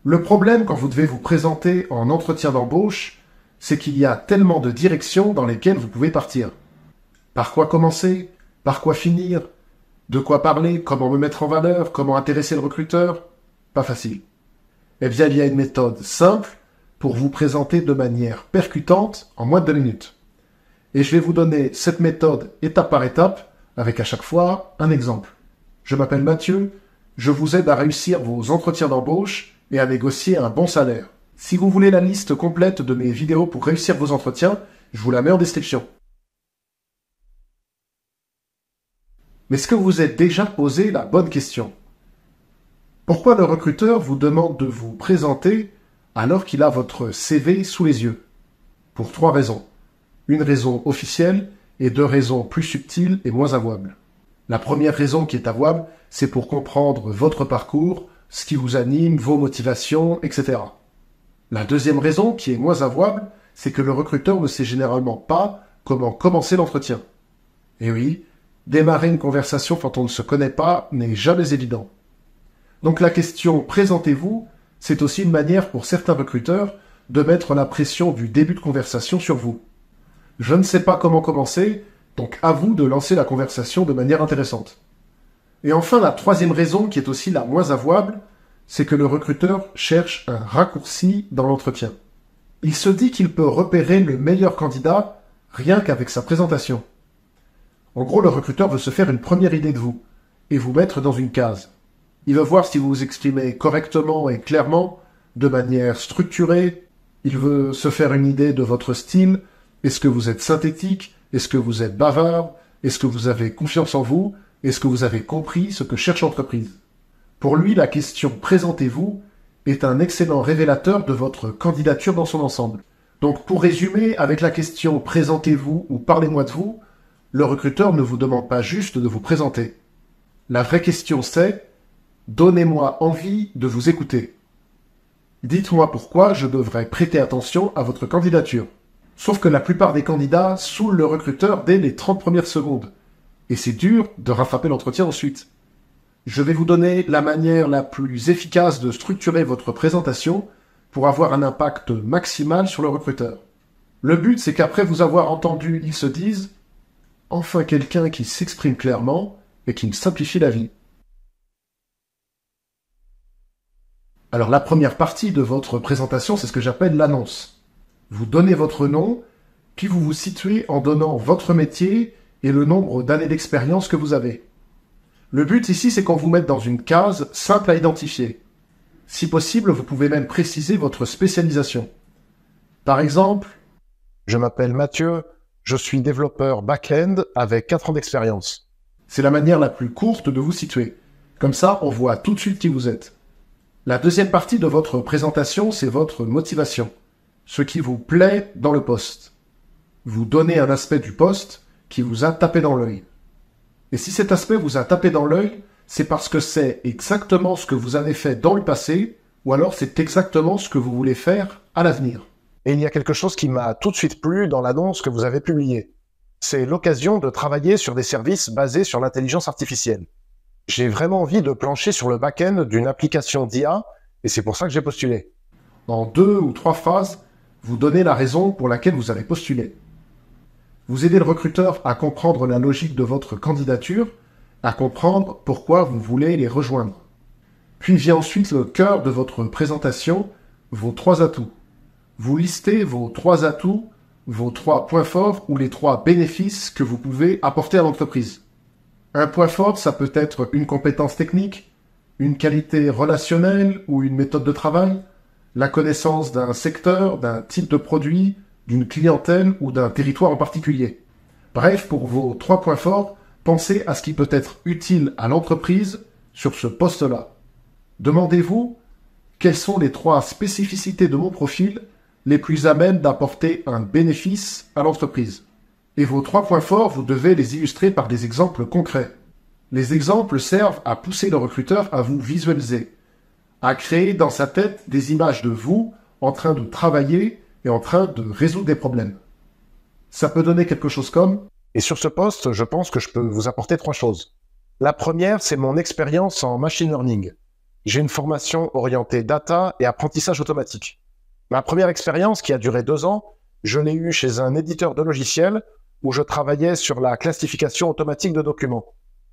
Le problème quand vous devez vous présenter en entretien d'embauche, c'est qu'il y a tellement de directions dans lesquelles vous pouvez partir. Par quoi commencer? Par quoi finir? De quoi parler? Comment me mettre en valeur? Comment intéresser le recruteur? Pas facile. Eh bien, il y a une méthode simple pour vous présenter de manière percutante en moins de 2 minutes. Et je vais vous donner cette méthode étape par étape, avec à chaque fois un exemple. Je m'appelle Mathieu, je vous aide à réussir vos entretiens d'embauche et à négocier un bon salaire. Si vous voulez la liste complète de mes vidéos pour réussir vos entretiens, je vous la mets en description. Mais est-ce que vous vous êtes déjà posé la bonne question? Pourquoi le recruteur vous demande de vous présenter alors qu'il a votre CV sous les yeux? Pour 3 raisons. Une raison officielle et 2 raisons plus subtiles et moins avouables. La première raison qui est avouable, c'est pour comprendre votre parcours, ce qui vous anime, vos motivations, etc. La deuxième raison, qui est moins avouable, c'est que le recruteur ne sait généralement pas comment commencer l'entretien. Et oui, démarrer une conversation quand on ne se connaît pas n'est jamais évident. Donc la question « présentez-vous » c'est aussi une manière pour certains recruteurs de mettre la pression du début de conversation sur vous. Je ne sais pas comment commencer, donc à vous de lancer la conversation de manière intéressante. Et enfin, la troisième raison, qui est aussi la moins avouable, c'est que le recruteur cherche un raccourci dans l'entretien. Il se dit qu'il peut repérer le meilleur candidat rien qu'avec sa présentation. En gros, le recruteur veut se faire une première idée de vous et vous mettre dans une case. Il veut voir si vous vous exprimez correctement et clairement, de manière structurée. Il veut se faire une idée de votre style. Est-ce que vous êtes synthétique? Est-ce que vous êtes bavard? Est-ce que vous avez confiance en vous? Est-ce que vous avez compris ce que cherche l'entreprise? Pour lui, la question « présentez-vous » est un excellent révélateur de votre candidature dans son ensemble. Donc pour résumer, avec la question « présentez-vous » ou « parlez-moi de vous », le recruteur ne vous demande pas juste de vous présenter. La vraie question c'est « donnez-moi envie de vous écouter ». Dites-moi pourquoi je devrais prêter attention à votre candidature. Sauf que la plupart des candidats saoulent le recruteur dès les 30 premières secondes. Et c'est dur de rattraper l'entretien ensuite. Je vais vous donner la manière la plus efficace de structurer votre présentation pour avoir un impact maximal sur le recruteur. Le but, c'est qu'après vous avoir entendu, ils se disent « Enfin quelqu'un qui s'exprime clairement et qui me simplifie la vie ». Alors la première partie de votre présentation, c'est ce que j'appelle l'annonce. Vous donnez votre nom, puis vous vous situez en donnant votre métier et le nombre d'années d'expérience que vous avez. Le but ici, c'est qu'on vous mette dans une case simple à identifier. Si possible, vous pouvez même préciser votre spécialisation. Par exemple, je m'appelle Mathieu, je suis développeur back-end avec 4 ans d'expérience. C'est la manière la plus courte de vous situer. Comme ça, on voit tout de suite qui vous êtes. La deuxième partie de votre présentation, c'est votre motivation. Ce qui vous plaît dans le poste. Vous donnez un aspect du poste qui vous a tapé dans l'œil. Et si cet aspect vous a tapé dans l'œil, c'est parce que c'est exactement ce que vous avez fait dans le passé, ou alors c'est exactement ce que vous voulez faire à l'avenir. Et il y a quelque chose qui m'a tout de suite plu dans l'annonce que vous avez publiée. C'est l'occasion de travailler sur des services basés sur l'intelligence artificielle. J'ai vraiment envie de plancher sur le back-end d'une application d'IA, et c'est pour ça que j'ai postulé. En 2 ou 3 phrases, vous donnez la raison pour laquelle vous avez postulé. Vous aidez le recruteur à comprendre la logique de votre candidature, à comprendre pourquoi vous voulez les rejoindre. Puis vient ensuite le cœur de votre présentation, vos 3 atouts. Vous listez vos 3 atouts, vos 3 points forts ou les 3 bénéfices que vous pouvez apporter à l'entreprise. Un point fort, ça peut être une compétence technique, une qualité relationnelle ou une méthode de travail, la connaissance d'un secteur, d'un type de produit, d'une clientèle ou d'un territoire en particulier. Bref, pour vos 3 points forts, pensez à ce qui peut être utile à l'entreprise sur ce poste-là. Demandez-vous quelles sont les 3 spécificités de mon profil les plus à même d'apporter un bénéfice à l'entreprise. Et vos 3 points forts, vous devez les illustrer par des exemples concrets. Les exemples servent à pousser le recruteur à vous visualiser, à créer dans sa tête des images de vous en train de travailler et en train de résoudre des problèmes. Ça peut donner quelque chose comme « Et sur ce poste, je pense que je peux vous apporter 3 choses. La première, c'est mon expérience en machine learning. J'ai une formation orientée data et apprentissage automatique. Ma première expérience, qui a duré 2 ans, je l'ai eue chez un éditeur de logiciels où je travaillais sur la classification automatique de documents.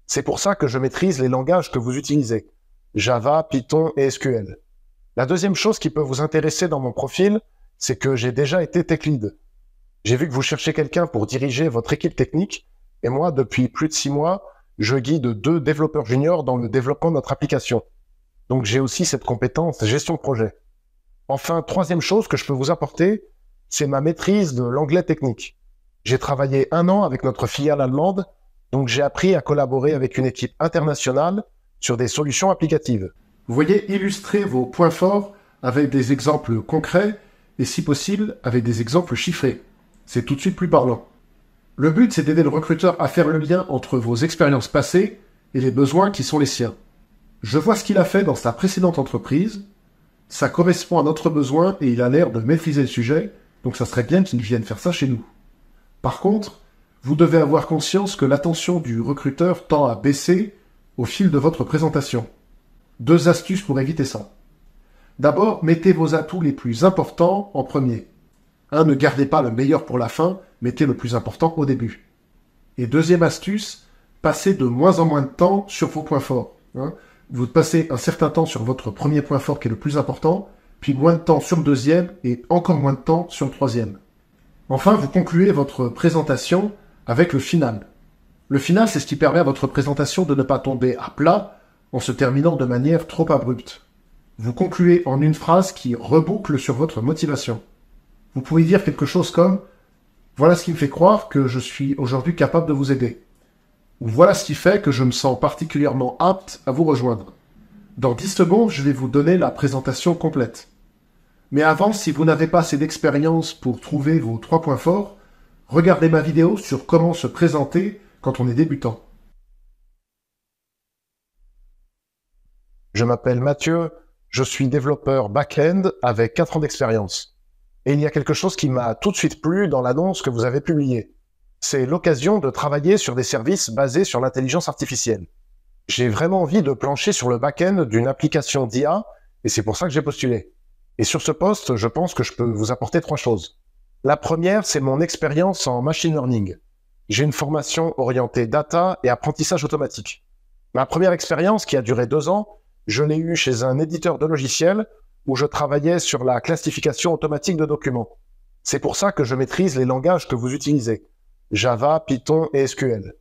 C'est pour ça que je maîtrise les langages que vous utilisez, Java, Python et SQL. La deuxième chose qui peut vous intéresser dans mon profil, c'est que j'ai déjà été tech lead. J'ai vu que vous cherchez quelqu'un pour diriger votre équipe technique, et moi, depuis plus de 6 mois, je guide 2 développeurs juniors dans le développement de notre application. Donc j'ai aussi cette compétence gestion de projet. Enfin, troisième chose que je peux vous apporter, c'est ma maîtrise de l'anglais technique. J'ai travaillé 1 an avec notre filiale allemande, donc j'ai appris à collaborer avec une équipe internationale sur des solutions applicatives. Vous voyez, illustrer vos points forts avec des exemples concrets et si possible avec des exemples chiffrés. C'est tout de suite plus parlant. Le but, c'est d'aider le recruteur à faire le lien entre vos expériences passées et les besoins qui sont les siens. Je vois ce qu'il a fait dans sa précédente entreprise, ça correspond à notre besoin et il a l'air de maîtriser le sujet, donc ça serait bien qu'il vienne faire ça chez nous. Par contre, vous devez avoir conscience que l'attention du recruteur tend à baisser au fil de votre présentation. 2 astuces pour éviter ça. D'abord, mettez vos atouts les plus importants en premier. Ne gardez pas le meilleur pour la fin, mettez le plus important au début. Et deuxième astuce, passez de moins en moins de temps sur vos points forts. Vous passez un certain temps sur votre premier point fort qui est le plus important, puis moins de temps sur le deuxième et encore moins de temps sur le troisième. Enfin, vous concluez votre présentation avec le final. Le final, c'est ce qui permet à votre présentation de ne pas tomber à plat en se terminant de manière trop abrupte. Vous concluez en une phrase qui reboucle sur votre motivation. Vous pouvez dire quelque chose comme « Voilà ce qui me fait croire que je suis aujourd'hui capable de vous aider » ou « Voilà ce qui fait que je me sens particulièrement apte à vous rejoindre ». Dans 10 secondes, je vais vous donner la présentation complète. Mais avant, si vous n'avez pas assez d'expérience pour trouver vos 3 points forts, regardez ma vidéo sur comment se présenter quand on est débutant. Je m'appelle Mathieu, je suis développeur back-end avec 4 ans d'expérience. Et il y a quelque chose qui m'a tout de suite plu dans l'annonce que vous avez publiée. C'est l'occasion de travailler sur des services basés sur l'intelligence artificielle. J'ai vraiment envie de plancher sur le back-end d'une application d'IA, et c'est pour ça que j'ai postulé. Et sur ce poste, je pense que je peux vous apporter 3 choses. La première, c'est mon expérience en machine learning. J'ai une formation orientée data et apprentissage automatique. Ma première expérience, qui a duré 2 ans, je l'ai eue chez un éditeur de logiciels où je travaillais sur la classification automatique de documents. C'est pour ça que je maîtrise les langages que vous utilisez, Java, Python et SQL.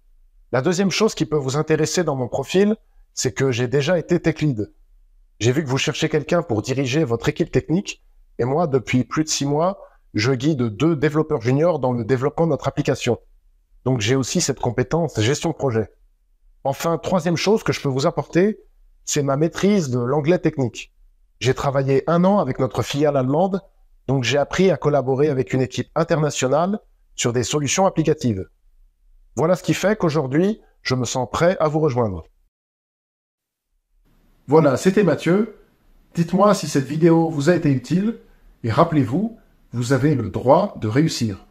La deuxième chose qui peut vous intéresser dans mon profil, c'est que j'ai déjà été tech lead. J'ai vu que vous cherchez quelqu'un pour diriger votre équipe technique, et moi, depuis plus de 6 mois, je guide 2 développeurs juniors dans le développement de notre application. Donc j'ai aussi cette compétence gestion de projet. Enfin, troisième chose que je peux vous apporter, c'est ma maîtrise de l'anglais technique. J'ai travaillé 1 an avec notre filiale allemande, donc j'ai appris à collaborer avec une équipe internationale sur des solutions applicatives. Voilà ce qui fait qu'aujourd'hui, je me sens prêt à vous rejoindre. Voilà, c'était Mathieu. Dites-moi si cette vidéo vous a été utile et rappelez-vous, vous avez le droit de réussir.